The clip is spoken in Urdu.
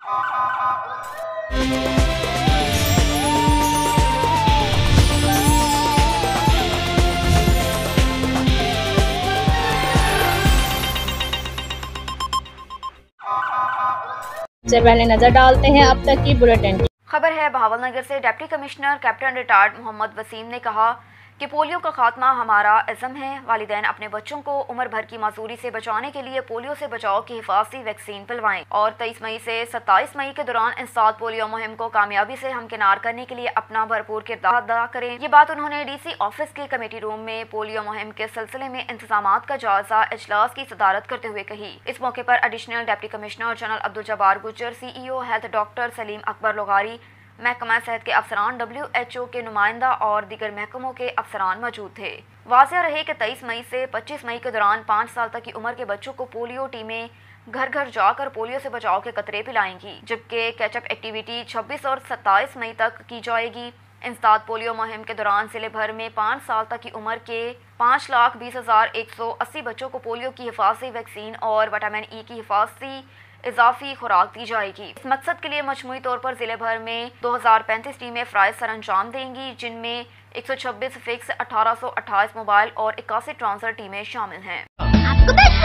سے پہلے نظر ڈالتے ہیں اب تک کی بلیٹن۔ خبر ہے بہاول نگر سے ڈپٹی کمشنر کیپٹن ریٹائرڈ محمد وسیم نے کہا کہ پولیو کا خاتمہ ہمارا عزم ہے۔ والدین اپنے بچوں کو عمر بھر کی معذوری سے بچانے کے لیے پولیو سے بچاؤ کی حفاظتی ویکسین پلوائیں اور 23 مئی سے 27 مئی کے دوران انسداد پولیو مہم کو کامیابی سے ہمکنار کرنے کے لیے اپنا بھرپور کردار ادا کریں۔ یہ بات انہوں نے ڈی سی آفس کے کمیٹی روم میں پولیو مہم کے سلسلے میں انتظامات کا جائزہ اجلاس کی صدارت کرتے ہوئے کہی۔ اس موقع پر additional deputy commissioner general Abdul Jabbar Gujjar, C E O health doctor Saleem Akbar لغاری، محکمہ صحت کے افسران، WHO کے نمائندہ اور دیگر محکموں کے افسران موجود تھے۔ واضح رہے کہ 23 مئی سے 25 مئی کے دوران 5 سال تک کی عمر کے بچوں کو پولیو ٹیمیں گھر گھر جا کر پولیو سے بچاؤ کے قطرے پلائیں گی، جبکہ کیچ اپ ایکٹیویٹی 26 اور 27 مئی تک کی جائے گی۔ انسداد پولیو مہم کے دوران ضلع بھر میں 5 سال تک کی عمر کے 5,20,180 بچوں کو پولیو کی حفاظتی ویکسین اور وٹامن ای کی حفاظتی اضافی خوراک دی جائے گی۔ اس مقصد کے لیے مجموعی طور پر ضلع بھر میں 2035 ٹیمیں فرائض سر انجام دیں گی، جن میں 126 فکس، 1828 موبائل اور 81 ٹرانسفر ٹیمیں شامل ہیں۔